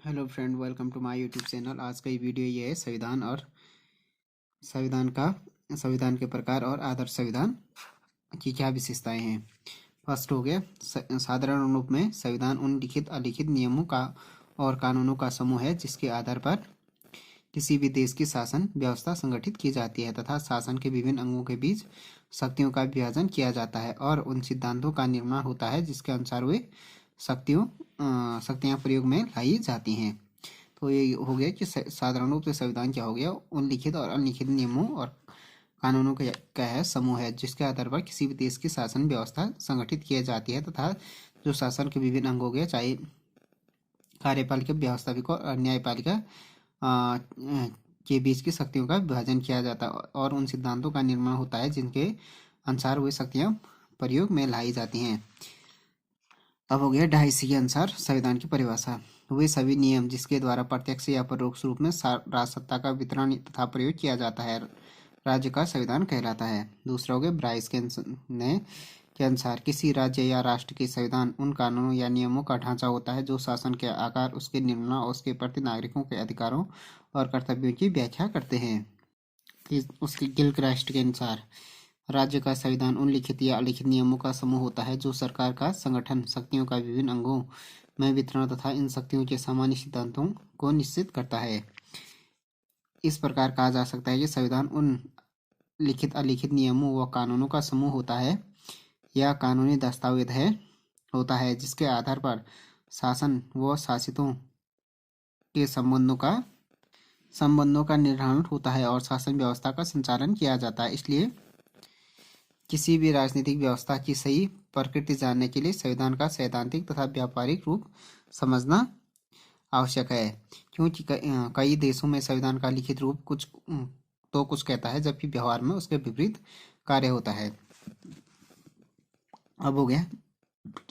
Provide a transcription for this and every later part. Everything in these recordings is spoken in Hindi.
Hello friend, welcome to my YouTube channel. आज का ये वीडियो ये है संविधान के प्रकार और आदर्श संविधान की क्या विशेषताएं हैं। फर्स्ट हो गया साधारण रूप में संविधान उन लिखित अलिखित नियमों का और कानूनों का समूह है जिसके आधार पर किसी भी देश की शासन व्यवस्था संगठित की जाती है तथा शासन के विभिन्न अंगों के बीच शक्तियों का विभाजन किया जाता है और उन सिद्धांतों का निर्माण होता है जिसके अनुसार वे शक्तियां प्रयोग में लाई जाती हैं। तो ये हो गया कि साधारण रूप से संविधान क्या हो गया, उन लिखित और अनलिखित नियमों और कानूनों का है समूह है जिसके आधार पर किसी भी देश की शासन व्यवस्था संगठित की जाती है तथा जो शासन के विभिन्न अंग हो गए, चाहे कार्यपालिका, व्यवस्थापिका और न्यायपालिका के बीच की शक्तियों का विभाजन किया जाता है और उन सिद्धांतों का निर्माण होता है जिनके अनुसार वे शक्तियां प्रयोग में लाई जाती हैं। अब हो गया 250 के अनुसार संविधान की परिभाषा। वे सभी नियम जिसके द्वारा प्रत्यक्ष या परोक्ष रूप में राजसत्ता का वितरण तथा प्रयोग किया जाता है राज्य का संविधान कहलाता है। दूसरा हो गया ब्राइस के अनुसार किसी राज्य या राष्ट्र के संविधान उन कानूनों या नियमों का ढांचा होता है जो शासन के आकार, उसके निर्माण और उसके प्रति नागरिकों के अधिकारों और कर्तव्यों की व्याख्या करते हैं। उसके गिलक्रास्ट के अनुसार राज्य का संविधान उन लिखित या अलिखित नियमों का समूह होता है जो सरकार का संगठन, शक्तियों का विभिन्न अंगों में वितरण तथा इन शक्तियों के सामान्य सिद्धांतों को निश्चित करता है। इस प्रकार कहा जा सकता है कि संविधान उन लिखित अलिखित नियमों व कानूनों का समूह होता है या कानूनी दस्तावेज होता है जिसके आधार पर शासन व शासितों के संबंधों का निर्धारण होता है और शासन व्यवस्था का संचालन किया जाता है। इसलिए किसी भी राजनीतिक व्यवस्था की सही प्रकृति जानने के लिए संविधान का सैद्धांतिक तथा व्यावहारिक रूप समझना आवश्यक है, क्योंकि कई देशों में संविधान का लिखित रूप कुछ कहता है जबकि व्यवहार में उसके विपरीत कार्य होता है। अब हो गया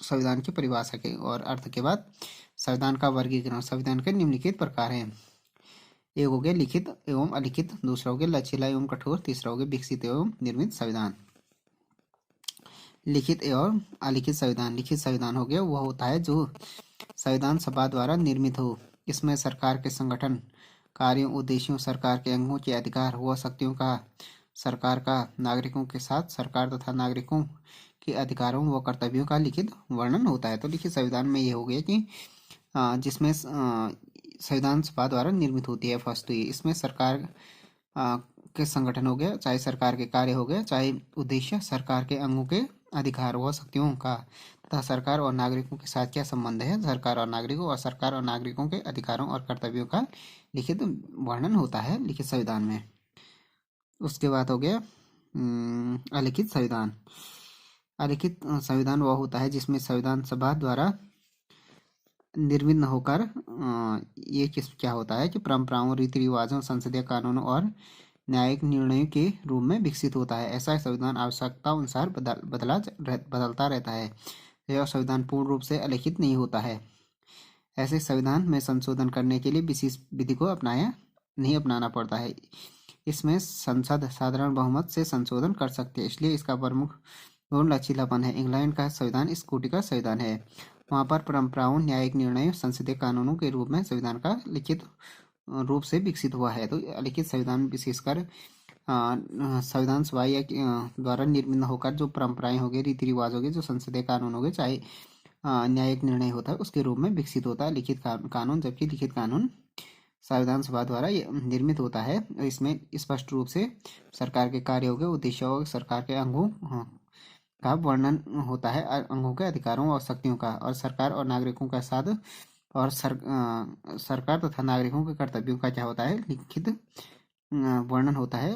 संविधान की परिभाषा के और अर्थ के बाद संविधान का वर्गीकरण। संविधान के निम्नलिखित प्रकार हैं। एक हो गया लिखित एवं अलिखित, दूसरा हो गया लचीला एवं कठोर, तीसरा हो गया विकसित एवं निर्मित संविधान। लिखित एवं अलिखित संविधान। लिखित संविधान हो गया वह होता है जो संविधान सभा द्वारा निर्मित हो। इसमें सरकार के संगठन, कार्यों, उद्देश्यों, सरकार के अंगों के अधिकार व शक्तियों का सरकार का नागरिकों के साथ सरकार तथा नागरिकों के अधिकारों व कर्तव्यों का लिखित वर्णन होता है। तो लिखित संविधान में ये हो गया कि जिसमें संविधान सभा द्वारा निर्मित होती है। फर्स्ट तो ये इसमें सरकार के संगठन हो गया, चाहे सरकार के कार्य हो गए, चाहे उद्देश्य, सरकार के अंगों के अधिकार व शक्तियों का तथा सरकार और नागरिकों के साथ क्या संबंध है, सरकार और नागरिकों के अधिकारों और कर्तव्यों का लिखित वर्णन होता है लिखित संविधान में। उसके बाद हो गया अलिखित संविधान। अलिखित संविधान वह होता है जिसमें संविधान सभा द्वारा निर्मित न होकर ये क्या होता है कि परंपराओं, रीति रिवाजों, संसदीय कानूनों और न्यायिक निर्णयों के रूप में विकसित होता है। ऐसा संविधान आवश्यकता अनुसार बदलता रहता है। यह संविधान पूर्ण रूप से अलिखित नहीं होता है। ऐसे संविधान में संशोधन करने के लिए विशेष विधि को नहीं अपनाना पड़ता है। इसमें संसद साधारण बहुमत से संशोधन कर सकती है, इसलिए इसका प्रमुख गुण लचीलापन है। इंग्लैंड का संविधान इस कोटि का संविधान है। वहाँ पर परंपराओं, न्यायिक निर्णयों, संसदीय कानूनों के रूप में संविधान का लिखित रूप से विकसित हुआ है। तो लिखित संविधान विशेषकर संविधान सभा या द्वारा निर्मित होकर जो परंपराएं हो गई, रीति रिवाज हो गए, जो संसदीय कानून हो गए, चाहे न्यायिक निर्णय होता है, उसके रूप में विकसित होता है लिखित कानून। जबकि लिखित कानून संविधान सभा द्वारा निर्मित होता है। इसमें स्पष्ट रूप से सरकार के कार्य हो गए, उद्देश्य हो, सरकार के अंगों का वर्णन होता है, अंगों के अधिकारों और शक्तियों का, और सरकार और नागरिकों का साथ और सरकार तथा नागरिकों के कर्तव्यों का क्या होता है, लिखित वर्णन होता है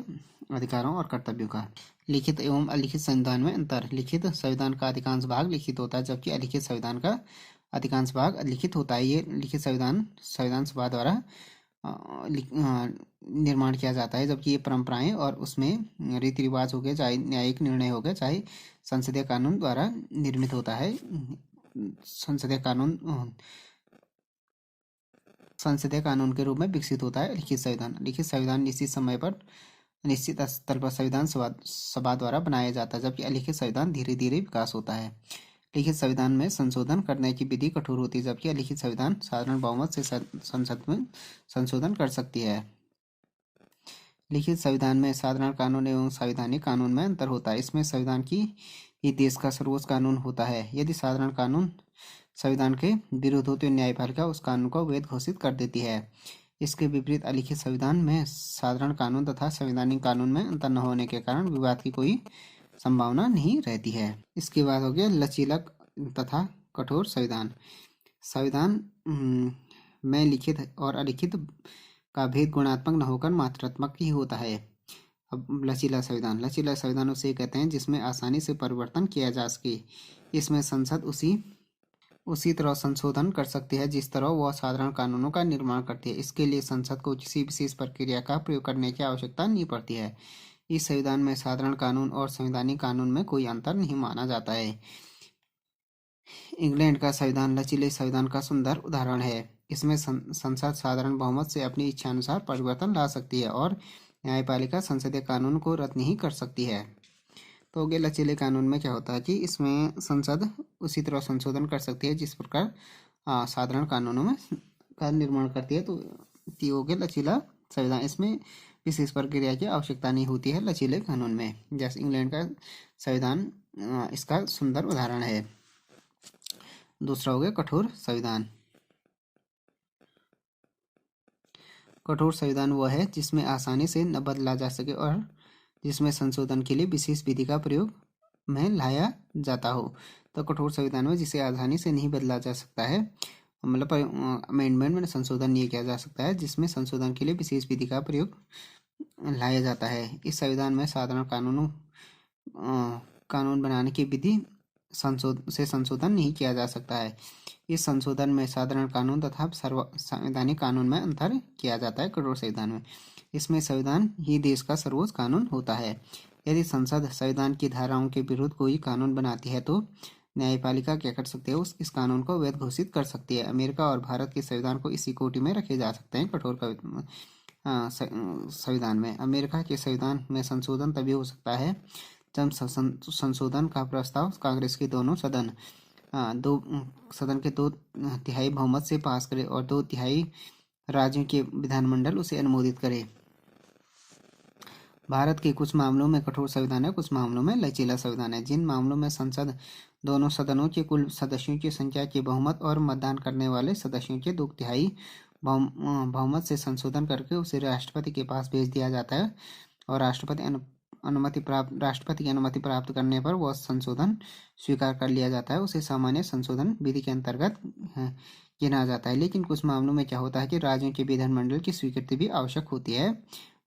अधिकारों और कर्तव्यों का। लिखित एवं अलिखित संविधान में अंतर। लिखित संविधान का अधिकांश भाग लिखित होता है जबकि अलिखित संविधान का अधिकांश भाग अलिखित होता है। ये लिखित संविधान सभा द्वारा निर्माण किया जाता है, जबकि ये परंपराएं और उसमें रीति रिवाज हो गए, चाहे न्यायिक निर्णय हो गए, चाहे संसदीय कानून द्वारा निर्मित होता है। संसदीय कानून के रूप में विकसित होता है लिखित संविधान। लिखित संविधान निश्चित समय पर निश्चित स्तर पर संविधान सभा द्वारा बनाया जाता है, जबकि अलिखित संविधान धीरे धीरे विकास होता है। लिखित संविधान में संशोधन करने की विधि कठोर होती है, जबकि अलिखित संविधान साधारण बहुमत से संसद में संशोधन कर सकती है। लिखित संविधान में साधारण कानून एवं संवैधानिक कानून में अंतर होता है। इसमें संविधान की ही देश का सर्वोच्च कानून होता है। यदि साधारण कानून संविधान के विरुद्ध हो तो न्यायपालिका उस कानून को वैध घोषित कर देती है। इसके विपरीत अलिखित संविधान में साधारण कानून तथा संवैधानिक कानून में अंतर न होने के कारण विवाद की कोई संभावना नहीं रहती है। इसके बाद हो गया लचीला तथा कठोर संविधान। संविधान में लिखित और अलिखित का भेद गुणात्मक न होकर मात्रात्मक ही होता है। अब लचीला संविधान उसे कहते हैं जिसमें आसानी से परिवर्तन किया जा सके। इसमें संसद उसी तरह संशोधन कर सकती है जिस तरह वह साधारण कानूनों का निर्माण करती है। इसके लिए संसद को किसी विशेष प्रक्रिया का प्रयोग करने की आवश्यकता नहीं पड़ती है। इस संविधान में साधारण कानून और संवैधानिक कानून में कोई अंतर नहीं माना जाता है। इंग्लैंड का संविधान लचीले संविधान का सुंदर उदाहरण है। इसमें संसद साधारण बहुमत से अपनी इच्छानुसार परिवर्तन ला सकती है और न्यायपालिका संसदीय कानून को रद्द नहीं कर सकती है। तो हो गया लचीले कानून में क्या होता है कि इसमें संसद उसी तरह संशोधन कर सकती है जिस प्रकार साधारण कानूनों में का निर्माण करती है। तो हो गया लचीला संविधान। इसमें विशेष प्रक्रिया की आवश्यकता नहीं होती है लचीले कानून में, जैसे इंग्लैंड का संविधान इसका सुंदर उदाहरण है। दूसरा हो गया कठोर संविधान। कठोर संविधान वह है जिसमें आसानी से न बदला जा सके और जिसमें संशोधन के लिए विशेष विधि का प्रयोग में लाया जाता हो। तो कठोर संविधान में जिसे आसानी से नहीं बदला जा सकता है, मतलब अमेंडमेंट में संशोधन नहीं किया जा सकता है, जिसमें संशोधन के लिए विशेष विधि का प्रयोग लाया जाता है। इस संविधान में साधारण कानून बनाने की विधि संशोधन नहीं किया जा सकता है। इस संशोधन में साधारण कानून तथा संवैधानिक कानून में अंतर किया जाता है। कठोर संविधान में इसमें संविधान ही देश का सर्वोच्च कानून होता है। यदि संसद संविधान की धाराओं के विरुद्ध कोई कानून बनाती है तो न्यायपालिका क्या कर सकती है, इस कानून को वैध घोषित कर सकती है। अमेरिका और भारत के संविधान को इसी कोटि में रखे जा सकते हैं। कठोर संविधान में अमेरिका के संविधान में संशोधन तभी हो सकता है जब संशोधन का प्रस्ताव कांग्रेस के दोनों सदन के 2/3 बहुमत से पास करे और 2/3 राज्यों के विधानमंडल उसे अनुमोदित करे। भारत के कुछ मामलों में कठोर संविधान है, कुछ मामलों में लचीला संविधान है। जिन मामलों में संसद दोनों सदनों के कुल सदस्यों की संख्या के बहुमत और मतदान करने वाले सदस्यों के 2/3 बहुमत से संशोधन करके उसे राष्ट्रपति के पास भेज दिया जाता है और राष्ट्रपति की अनुमति प्राप्त करने पर वह संशोधन स्वीकार कर लिया जाता है, उसे सामान्य संशोधन विधि के अंतर्गत गिना जाता है। लेकिन कुछ मामलों में क्या होता है कि राज्यों के विधानमंडल की स्वीकृति भी आवश्यक होती है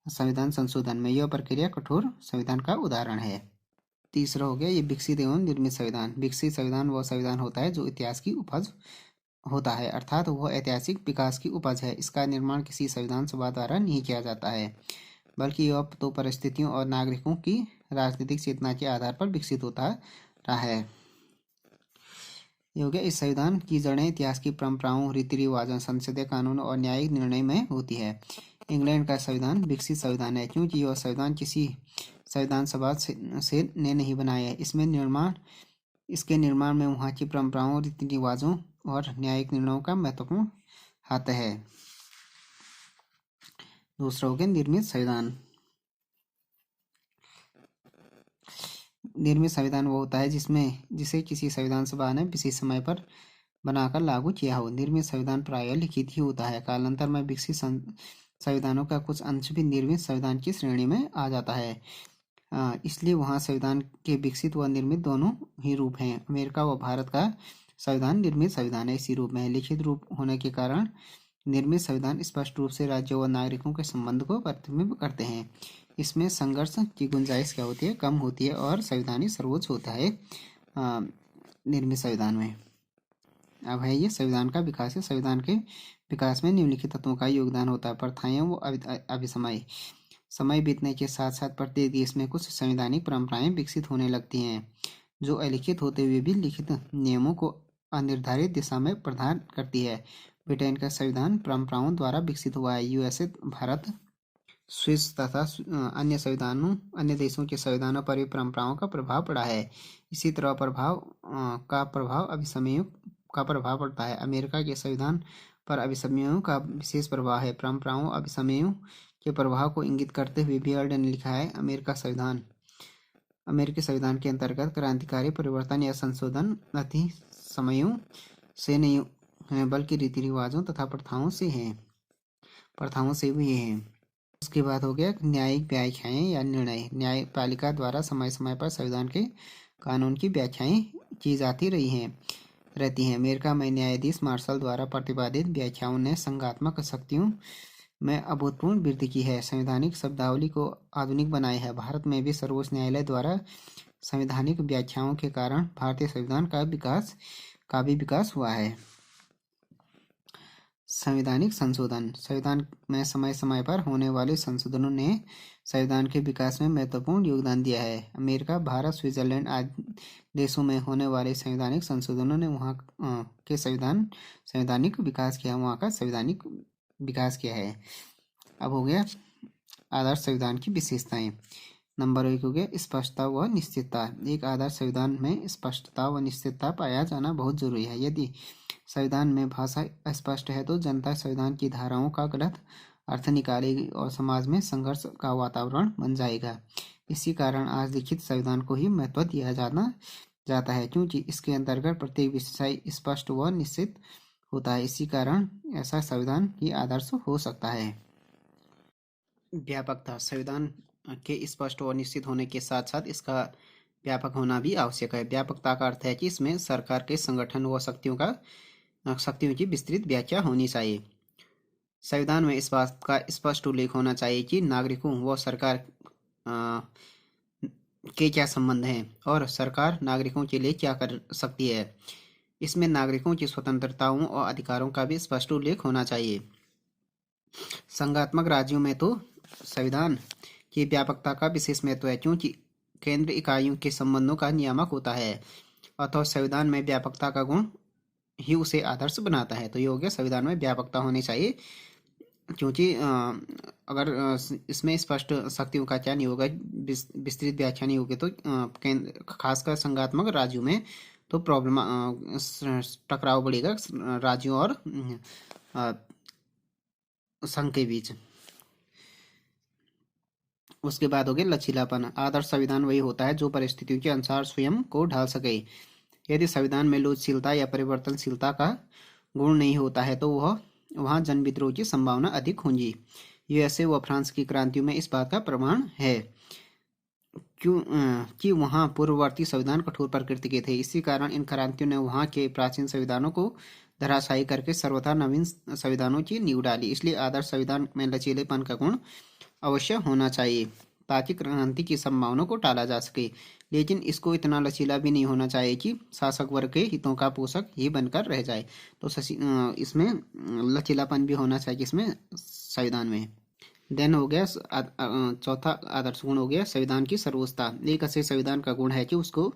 संविधान संशोधन में। यह प्रक्रिया कठोर संविधान का उदाहरण है। तीसरा हो गया ये विकसित एवं निर्मित संविधान। विकसित संविधान वह संविधान होता है जो इतिहास की उपज होता है, अर्थात वह ऐतिहासिक विकास की उपज है। इसका निर्माण किसी संविधान सभा द्वारा नहीं किया जाता है, बल्कि यह तो परिस्थितियों और नागरिकों की राजनीतिक चेतना के आधार पर विकसित होता रहा है। हो गया इस संविधान की जड़ें इतिहास की परंपराओं, रीति रिवाजों, संसदीय कानून और न्यायिक निर्णय में होती है। इंग्लैंड का संविधान विकसित संविधान है क्योंकि यह संविधान किसी संविधान सभा से ने नहीं बनाया है। इसके निर्माण में वहाँ की परंपराओं, रीति रिवाजों और न्यायिक निर्णयों का महत्वपूर्ण हाथ है। दूसरा हो गया निर्मित संविधान। निर्मित संविधान वो होता है जिसे किसी संविधान सभा ने विशेष समय पर बनाकर लागू किया हो। निर्मित संविधान प्रायः लिखित ही होता है। कालांतर में विकसित संविधानों का कुछ अंश भी निर्मित संविधान की श्रेणी में आ जाता है। इसलिए वहाँ संविधान के विकसित व निर्मित दोनों ही रूप हैं। अमेरिका व भारत का संविधान निर्मित संविधान है, इसी रूप में है। लिखित रूप होने के कारण निर्मित संविधान स्पष्ट रूप से राज्यों व नागरिकों के संबंध को प्रतिबिंबित करते हैं। इसमें संघर्ष की गुंजाइश क्या होती है, कम होती है और संविधान सर्वोच्च होता है निर्मित संविधान में। अब है ये संविधान का विकास है। संविधान के विकास में निम्नलिखित तत्वों का योगदान होता है। प्रथाएं व अभिसमय। समय बीतने के साथ साथ प्रत्येक देश में कुछ संवैधानिक परंपराएं विकसित होने लगती हैं जो अलिखित होते हुए भी लिखित नियमों को अनिर्धारित दिशा में प्रदान करती है। ब्रिटेन का संविधान परंपराओं द्वारा विकसित हुआ है। यूएसए, भारत स्विस तथा अन्य देशों के संविधानों पर भी परंपराओं का प्रभाव पड़ा है। इसी तरह का प्रभाव अभिसमयों का प्रभाव पड़ता है। अमेरिका के संविधान पर अभिसमयों का विशेष प्रभाव है। परंपराओं अभिसमयों के प्रभाव को इंगित करते हुए बियर्ड ने लिखा है, अमेरिकी संविधान के अंतर्गत क्रांतिकारी परिवर्तन या संशोधन अतिसमयों से नहीं है, बल्कि रीति रिवाजों तथा प्रथाओं से भी है। उसके बाद हो गया न्यायिक व्याख्याएं या निर्णय। न्यायपालिका द्वारा समय समय पर संविधान के कानून की व्याख्याएं की जाती रहती हैं। अमेरिका में न्यायाधीश मार्शल द्वारा प्रतिपादित व्याख्याओं ने संघात्मक शक्तियों में अभूतपूर्व वृद्धि की है, संवैधानिक शब्दावली को आधुनिक बनाया है। भारत में भी सर्वोच्च न्यायालय द्वारा संवैधानिक व्याख्याओं के कारण भारतीय संविधान का भी विकास हुआ है। संवैधानिक संशोधन। संविधान में समय समय पर होने वाले संशोधनों ने संविधान के विकास में महत्वपूर्ण योगदान दिया है। अमेरिका, भारत, स्विट्जरलैंड आदि देशों में होने वाले संवैधानिक संशोधनों ने वहाँ के संवैधानिक विकास किया है। अब हो गया आदर्श संविधान की विशेषताएं। नंबर 1 हो गया स्पष्टता व निश्चितता। एक आदर्श संविधान में स्पष्टता व निश्चितता पाया जाना बहुत जरूरी है। यदि संविधान में भाषा अस्पष्ट है तो जनता संविधान की धाराओं का गलत अर्थ निकालेगी और समाज में संघर्ष का वातावरण बन जाएगा। इसी कारण आज लिखित संविधान को ही महत्व दिया जाता है, क्योंकि इसके अंतर्गत प्रत्येक विषय स्पष्ट व निश्चित होता है। इसी कारण ऐसा संविधान ही आदर्श हो सकता है। व्यापकता। संविधान के स्पष्ट और निश्चित होने के साथ साथ इसका व्यापक होना भी आवश्यक है। व्यापकता का अर्थ है कि इसमें सरकार के संगठन व शक्तियों की विस्तृत व्याख्या होनी चाहिए। संविधान में इस बात का स्पष्ट उल्लेख होना चाहिए कि नागरिकों व सरकार के क्या संबंध हैं और सरकार नागरिकों के लिए क्या कर सकती है। इसमें नागरिकों की स्वतंत्रताओं और अधिकारों का भी स्पष्ट उल्लेख होना चाहिए। संघात्मक राज्यों में तो संविधान की व्यापकता का विशेष महत्व है, क्योंकि केंद्र इकाइयों के संबंधों का नियामक होता है, अतः संविधान में व्यापकता का गुण ही उसे आदर्श बनाता है। तो ये हो गया संविधान में व्यापकता होनी चाहिए, क्योंकि अगर इसमें स्पष्ट शक्तियों का क्या नहीं होगा, विस्तृत व्याख्या नहीं होगी, तो खासकर संघात्मक राज्यों में तो प्रॉब्लम टकराव बढ़ेगा राज्यों और संघ के बीच। उसके बाद हो गया लचीलापन। आदर्श संविधान वही होता है जो परिस्थितियों के अनुसार स्वयं को ढाल सके। यदि संविधान में लचीलता या परिवर्तनशीलता का गुण नहीं होता है तो वहाँ जन विद्रोह की संभावना अधिक होगी। यूएसए व फ्रांस की क्रांतियों में इस बात का प्रमाण है कि वहाँ पूर्ववर्ती संविधान कठोर प्रकृति के थे। इसी कारण इन क्रांतियों ने वहाँ के प्राचीन संविधानों को धराशायी करके सर्वथा नवीन संविधानों की नींव डाली। इसलिए आदर्श संविधान में लचीलेपन का गुण अवश्य होना चाहिए ताकि क्रांति की संभावनाओं को टाला जा सके, लेकिन इसको इतना लचीला भी नहीं होना चाहिए कि शासक वर्ग के हितों का पोषक ही बनकर रह जाए। तो इसमें लचीलापन भी होना चाहिए इसमें संविधान में। देन हो गया चौथा आदर्श गुण हो गया संविधान की सर्वोच्चता। एक ऐसे संविधान का गुण है कि उसको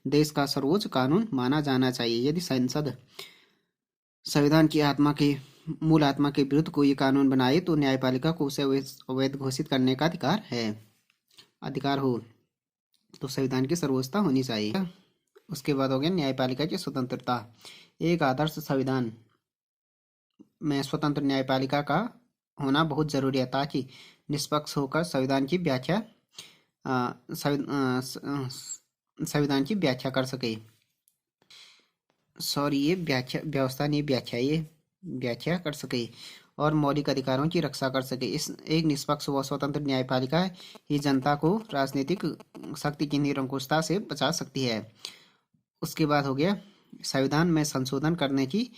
देश का सर्वोच्च कानून माना जाना चाहिए। यदि संसद संविधान की मूल आत्मा के विरुद्ध कोई कानून बनाए तो न्यायपालिका को उसे अवैध घोषित करने का अधिकार हो। तो संविधान की सर्वोच्चता होनी चाहिए। उसके बाद हो गया न्यायपालिका की स्वतंत्रता। एक आदर्श संविधान में स्वतंत्र न्यायपालिका का होना बहुत जरूरी है ताकि निष्पक्ष होकर संविधान की व्याख्या कर सके। ये व्याख्या कर सके और मौलिक अधिकारों की रक्षा कर सके। एक निष्पक्ष व स्वतंत्र न्यायपालिका ही जनता को राजनीतिक शक्ति की निरंकुशता से बचा सकती है। उसके बाद हो गया संविधान में संशोधन करने की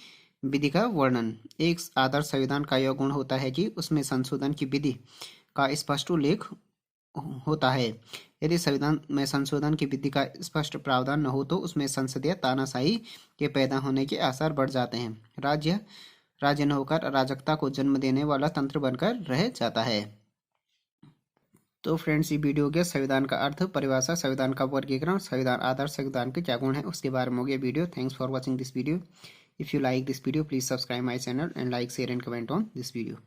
विधि का वर्णन। एक आदर्श संविधान का यह गुण होता है कि उसमें संशोधन की विधि का स्पष्ट उल्लेख होता है। यदि संविधान में संशोधन की विधि का स्पष्ट प्रावधान न हो तो उसमें संसदीय तानाशाही के पैदा होने के आसार बढ़ जाते हैं। राज्य न होकर अराजकता को जन्म देने वाला तंत्र बनकर रह जाता है। तो फ्रेंड्स, ये वीडियो हो गया संविधान का अर्थ, परिभाषा, संविधान का वर्गीकरण, संविधान, आदर्श संविधान के क्या गुण है उसके बारे में हो गया video. Thanks for watching this video. If you like this video, please subscribe my channel and like, share and comment on this video.